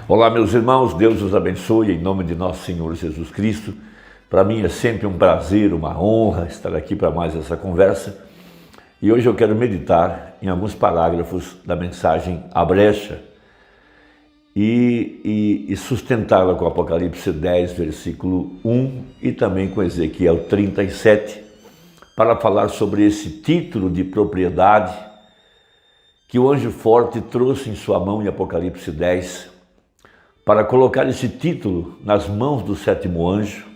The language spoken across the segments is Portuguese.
Olá, meus irmãos, Deus os abençoe em nome de nosso Senhor Jesus Cristo. Para mim é sempre um prazer, uma honra estar aqui para mais essa conversa. E hoje eu quero meditar em alguns parágrafos da mensagem A Brecha e sustentá-la com Apocalipse 10, versículo 1 e também com Ezequiel 37, para falar sobre esse título de propriedade que o anjo forte trouxe em sua mão em Apocalipse 10, para colocar esse título nas mãos do sétimo anjo,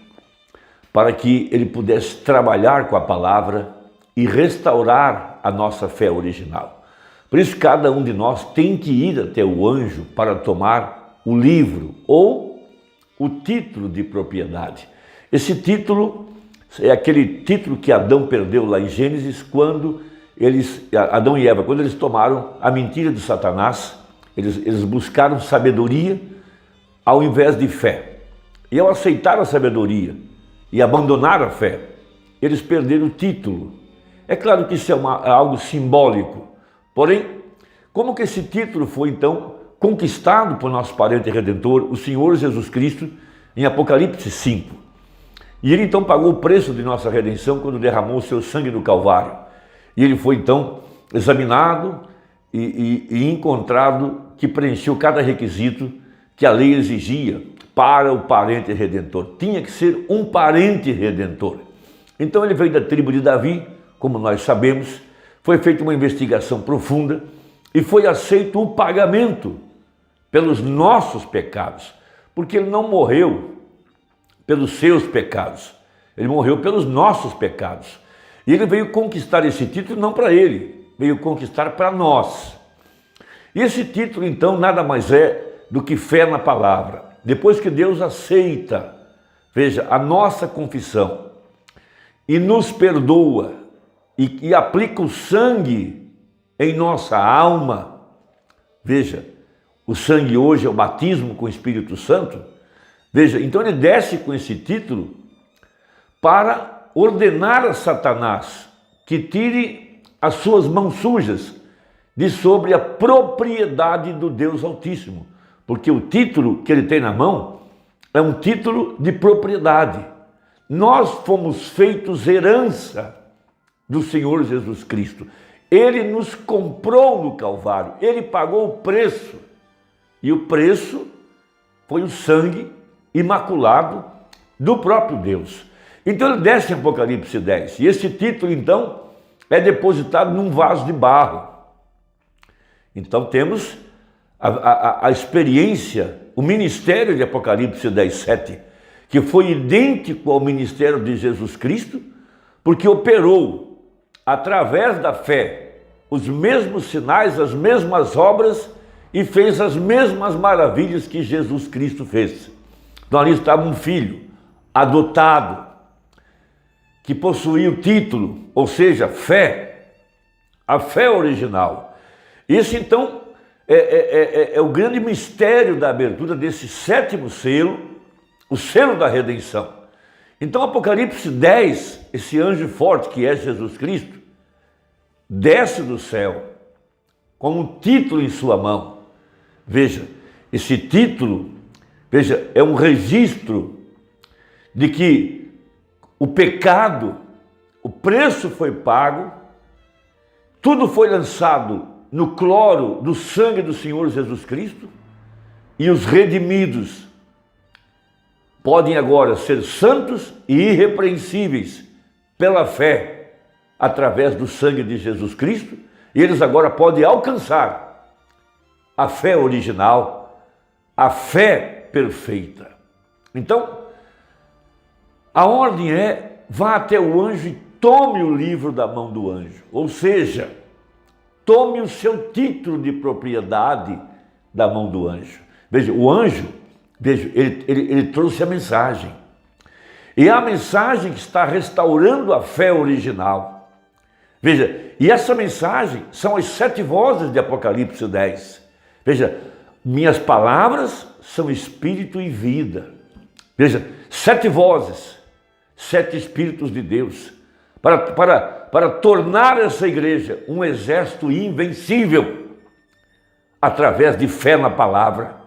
para que ele pudesse trabalhar com a palavra e restaurar a nossa fé original. Por isso, cada um de nós tem que ir até o anjo para tomar o livro ou o título de propriedade. Esse título é aquele título que Adão perdeu lá em Gênesis, quando Adão e Eva, quando eles tomaram a mentira de Satanás, eles buscaram sabedoria ao invés de fé. E ao aceitar a sabedoria e abandonar a fé, eles perderam o título. É claro que isso é algo simbólico, porém, como que esse título foi então conquistado por nosso parente redentor, o Senhor Jesus Cristo, em Apocalipse 5. E ele então pagou o preço de nossa redenção quando derramou o seu sangue no Calvário. E ele foi então examinado e encontrado que preencheu cada requisito que a lei exigia para o parente redentor. Tinha que ser um parente redentor. Então ele veio da tribo de Davi, como nós sabemos, foi feita uma investigação profunda e foi aceito o pagamento pelos nossos pecados, porque ele não morreu pelos seus pecados, ele morreu pelos nossos pecados. E ele veio conquistar esse título não para ele, veio conquistar para nós. E esse título então nada mais é do que fé na palavra. Depois que Deus aceita, veja, a nossa confissão e nos perdoa e aplica o sangue em nossa alma, veja, o sangue hoje é o batismo com o Espírito Santo, veja, então ele desce com esse título para ordenar a Satanás que tire as suas mãos sujas de sobre a propriedade do Deus Altíssimo, porque o título que ele tem na mão é um título de propriedade. Nós fomos feitos herança do Senhor Jesus Cristo. Ele nos comprou no Calvário, ele pagou o preço, e o preço foi o sangue imaculado do próprio Deus. Então ele desce em Apocalipse 10, e esse título então é depositado num vaso de barro. Então temos a experiência, o ministério de Apocalipse 10, 7, que foi idêntico ao ministério de Jesus Cristo, porque operou através da fé os mesmos sinais, as mesmas obras e fez as mesmas maravilhas que Jesus Cristo fez. Então ali estava um filho adotado, que possuía o título, ou seja, fé, a fé original. Isso então é o grande mistério da abertura desse sétimo selo, o selo da redenção. Então Apocalipse 10, esse anjo forte que é Jesus Cristo, desce do céu com um título em sua mão. Veja, esse título, veja, é um registro de que o pecado, o preço foi pago, tudo foi lançado no cloro do sangue do Senhor Jesus Cristo, e os redimidos podem agora ser santos e irrepreensíveis pela fé, através do sangue de Jesus Cristo, e eles agora podem alcançar a fé original, a fé perfeita. Então, a ordem é: vá até o anjo e tome o livro da mão do anjo, ou seja, tome o seu título de propriedade da mão do anjo. Veja, o anjo, veja, ele trouxe a mensagem. E é a mensagem que está restaurando a fé original. Veja, e essa mensagem são as 7 vozes de Apocalipse 10. Veja, minhas palavras são espírito e vida. Veja, 7 vozes, 7 espíritos de Deus, para tornar essa igreja um exército invencível, através de fé na palavra.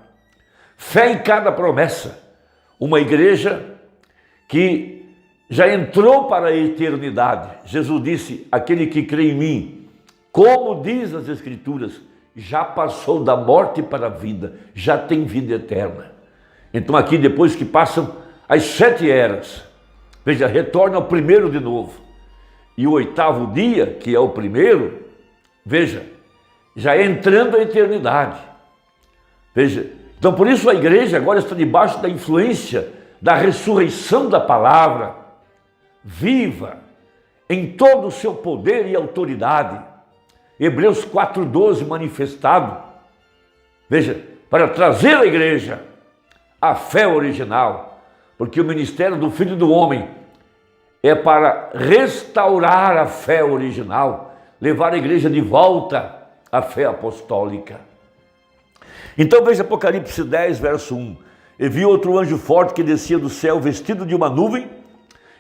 Fé em cada promessa. Uma igreja que já entrou para a eternidade. Jesus disse, aquele que crê em mim, como diz as Escrituras, já passou da morte para a vida, já tem vida eterna. Então aqui, depois que passam as 7 eras, veja, retorna ao primeiro de novo. E o 8º dia, que é o primeiro, veja, já entrando a eternidade. Veja, então por isso a igreja agora está debaixo da influência da ressurreição da palavra, viva, em todo o seu poder e autoridade. Hebreus 4,12 manifestado, veja, para trazer à igreja a fé original, porque o ministério do Filho do Homem é para restaurar a fé original, levar a igreja de volta à fé apostólica. Então veja Apocalipse 10, verso 1. E vi outro anjo forte que descia do céu, vestido de uma nuvem,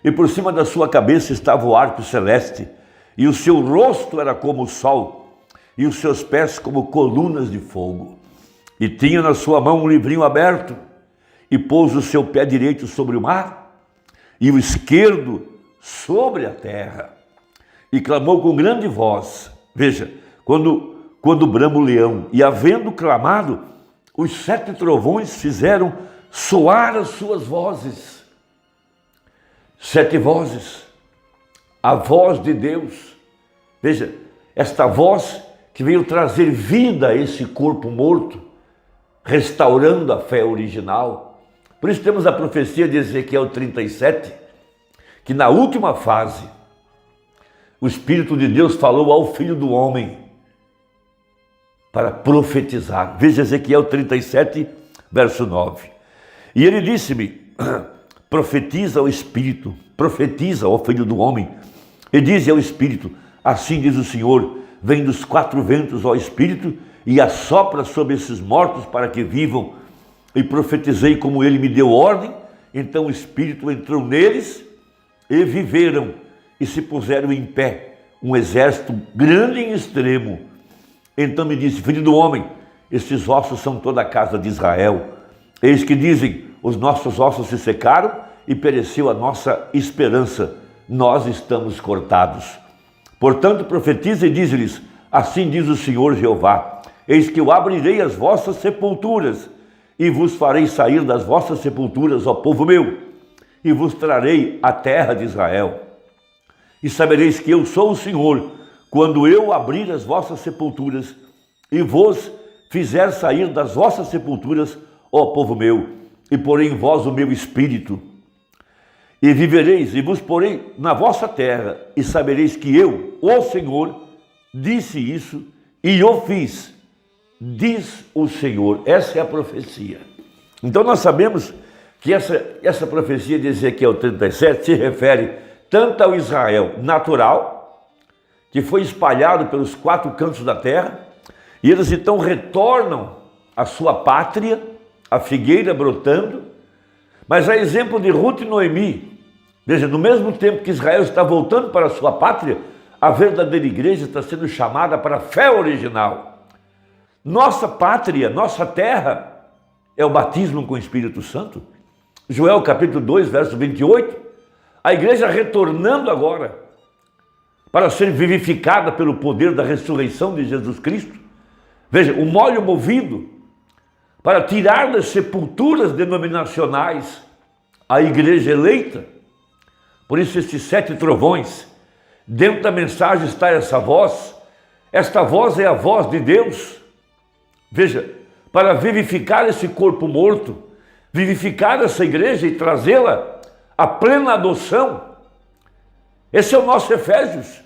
e por cima da sua cabeça estava o arco celeste, e o seu rosto era como o sol, e os seus pés como colunas de fogo. E tinha na sua mão um livrinho aberto, e pôs o seu pé direito sobre o mar, e o esquerdo sobre a terra. E clamou com grande voz. Veja, quando brama o leão, e havendo clamado, os 7 trovões fizeram soar as suas vozes. 7 vozes, a voz de Deus. Veja, esta voz que veio trazer vida a esse corpo morto, restaurando a fé original. Por isso temos a profecia de Ezequiel 37, que na última fase, o Espírito de Deus falou ao Filho do Homem para profetizar. Veja Ezequiel 37, verso 9. E ele disse-me, profetiza ao Espírito, profetiza ao Filho do Homem, e diz ao Espírito, assim diz o Senhor, vem dos 4 ventos ao Espírito e assopra sobre esses mortos para que vivam. E profetizei como ele me deu ordem, então o Espírito entrou neles e viveram e se puseram em pé, um exército grande em extremo. Então me disse, filho do homem, estes ossos são toda a casa de Israel. Eis que dizem, os nossos ossos se secaram e pereceu a nossa esperança. Nós estamos cortados. Portanto, profetiza e diz-lhes, assim diz o Senhor Jeová, eis que eu abrirei as vossas sepulturas e vos farei sair das vossas sepulturas, ó povo meu, e vos trarei a terra de Israel. E sabereis que eu sou o Senhor, quando eu abrir as vossas sepulturas e vos fizer sair das vossas sepulturas, ó povo meu, e porei em vós o meu espírito. E vivereis, e vos porei na vossa terra, e sabereis que eu, o Senhor, disse isso e o fiz, diz o Senhor. Essa é a profecia. Então nós sabemos que essa profecia de Ezequiel 37 se refere tanto ao Israel natural, que foi espalhado pelos 4 cantos da terra, e eles então retornam à sua pátria, a figueira brotando, mas a exemplo de Ruth e Noemi, veja, no mesmo tempo que Israel está voltando para a sua pátria, a verdadeira igreja está sendo chamada para a fé original. Nossa pátria, nossa terra, é o batismo com o Espírito Santo. Joel capítulo 2, verso 28, a igreja retornando agora para ser vivificada pelo poder da ressurreição de Jesus Cristo. Veja, o molho movido para tirar das sepulturas denominacionais a igreja eleita. Por isso esses 7 trovões, dentro da mensagem está essa voz. Esta voz é a voz de Deus. Veja, para vivificar esse corpo morto, vivificar essa igreja e trazê-la à plena adoção. Esse é o nosso Efésios,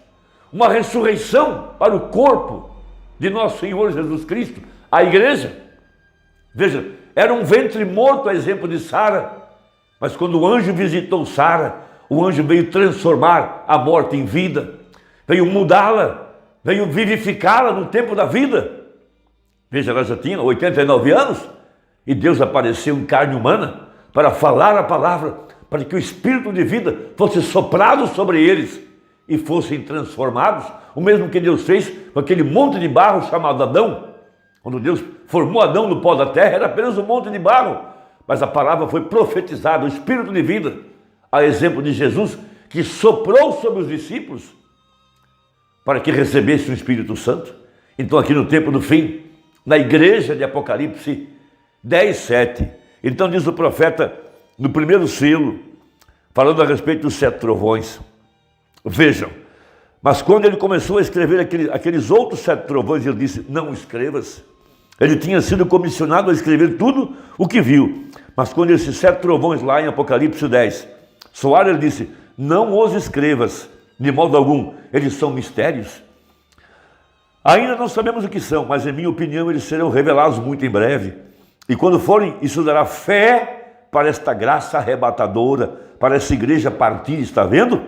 uma ressurreição para o corpo de nosso Senhor Jesus Cristo, a igreja. Veja, era um ventre morto, a exemplo de Sara, mas quando o anjo visitou Sara, o anjo veio transformar a morte em vida, veio mudá-la, veio vivificá-la no tempo da vida. Veja, ela já tinha 89 anos e Deus apareceu em carne humana para falar a palavra, para que o espírito de vida fosse soprado sobre eles e fossem transformados, o mesmo que Deus fez com aquele monte de barro chamado Adão. Quando Deus formou Adão no pó da terra, era apenas um monte de barro, mas a palavra foi profetizada, o Espírito de vida, a exemplo de Jesus, que soprou sobre os discípulos para que recebessem o Espírito Santo. Então aqui no tempo do fim, na igreja de Apocalipse 10:7, então diz o profeta no primeiro selo, falando a respeito dos 7 trovões. Vejam, mas quando ele começou a escrever aqueles outros 7 trovões, ele disse, não escrevas. Ele tinha sido comissionado a escrever tudo o que viu. Mas quando esses 7 trovões lá em Apocalipse 10 soaram, ele disse, não os escrevas, de modo algum, eles são mistérios. Ainda não sabemos o que são, mas em minha opinião eles serão revelados muito em breve. E quando forem, isso dará fé para esta graça arrebatadora, para essa igreja partir, está vendo?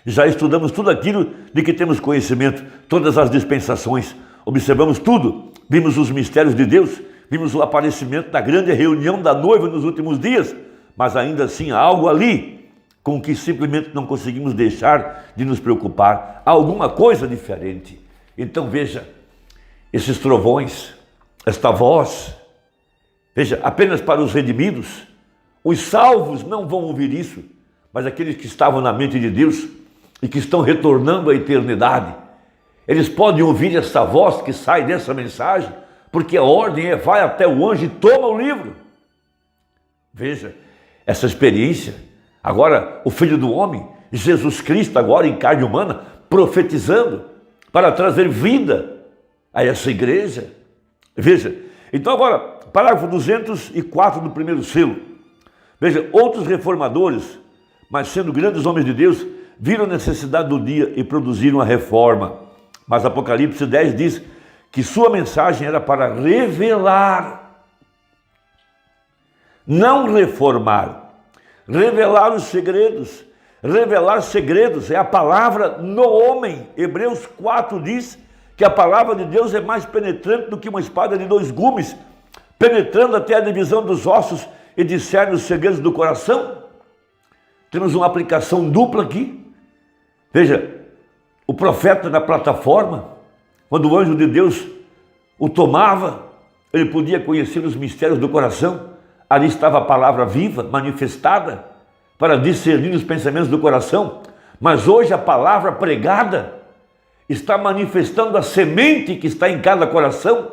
Já estudamos tudo aquilo de que temos conhecimento, todas as dispensações, observamos tudo, vimos os mistérios de Deus, vimos o aparecimento da grande reunião da noiva nos últimos dias, mas ainda assim há algo ali com que simplesmente não conseguimos deixar de nos preocupar, há alguma coisa diferente. Então veja, esses trovões, esta voz, veja, apenas para os redimidos, os salvos não vão ouvir isso, mas aqueles que estavam na mente de Deus e que estão retornando à eternidade, eles podem ouvir essa voz que sai dessa mensagem, porque a ordem é, vai até o anjo e toma o livro. Veja, essa experiência. Agora, o Filho do Homem, Jesus Cristo, agora em carne humana, profetizando para trazer vida a essa igreja. Veja, então agora, parágrafo 204 do primeiro selo. Veja, outros reformadores, mas sendo grandes homens de Deus, viram a necessidade do dia e produziram a reforma. Mas Apocalipse 10 diz que sua mensagem era para revelar, não reformar. Revelar os segredos. Revelar segredos é a palavra no homem. Hebreus 4 diz que a palavra de Deus é mais penetrante do que uma espada de 2 gumes, penetrando até a divisão dos ossos e discerne os segredos do coração. Temos uma aplicação dupla aqui. Veja, o profeta na plataforma, quando o anjo de Deus o tomava, ele podia conhecer os mistérios do coração. Ali estava a palavra viva, manifestada, para discernir os pensamentos do coração. Mas hoje a palavra pregada está manifestando a semente que está em cada coração.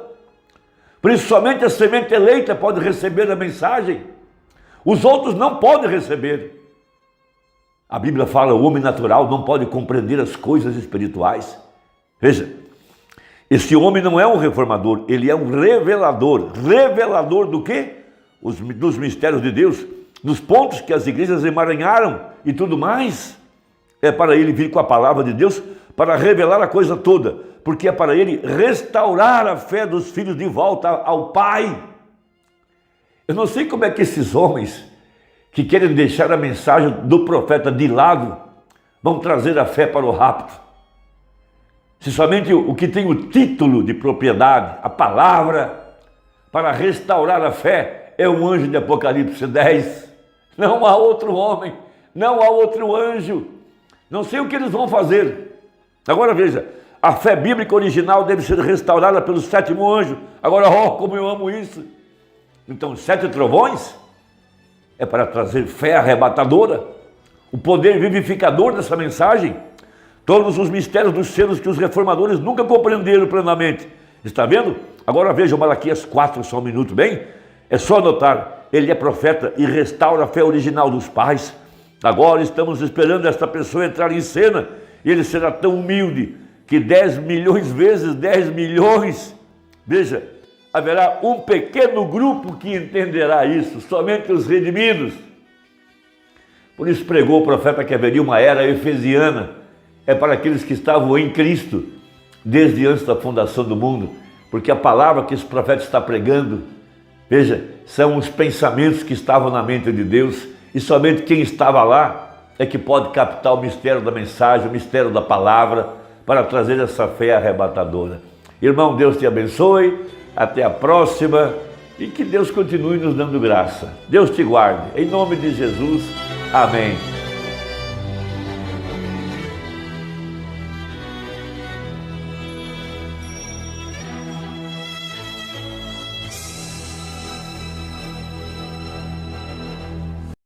Por isso somente a semente eleita pode receber a mensagem. Os outros não podem receber. A Bíblia fala, o homem natural não pode compreender as coisas espirituais. Veja, esse homem não é um reformador, ele é um revelador. Revelador do quê? Dos mistérios de Deus, dos pontos que as igrejas emaranharam e tudo mais. É para ele vir com a palavra de Deus para revelar a coisa toda, porque é para ele restaurar a fé dos filhos de volta ao Pai. Eu não sei como é que esses homens que querem deixar a mensagem do profeta de lado vão trazer a fé para o rapto. Se somente o que tem o título de propriedade, a palavra, para restaurar a fé, é um anjo de Apocalipse 10. Não há outro homem, não há outro anjo. Não sei o que eles vão fazer. Agora veja, a fé bíblica original deve ser restaurada pelo 7º anjo. Agora, como eu amo isso. Então, 7 trovões é para trazer fé arrebatadora, o poder vivificador dessa mensagem, todos os mistérios dos selos que os reformadores nunca compreenderam plenamente. Está vendo? Agora veja Malaquias 4, só um minuto, bem? É só notar, ele é profeta e restaura a fé original dos pais. Agora estamos esperando esta pessoa entrar em cena e ele será tão humilde que 10 milhões vezes 10 milhões, veja, haverá um pequeno grupo que entenderá isso, somente os redimidos. Por isso pregou o profeta que haveria uma era efesiana, é para aqueles que estavam em Cristo desde antes da fundação do mundo, porque a palavra que esse profeta está pregando, veja, são os pensamentos que estavam na mente de Deus, e somente quem estava lá é que pode captar o mistério da mensagem, o mistério da palavra, para trazer essa fé arrebatadora. Irmão, Deus te abençoe, até a próxima, e que Deus continue nos dando graça. Deus te guarde, em nome de Jesus, amém.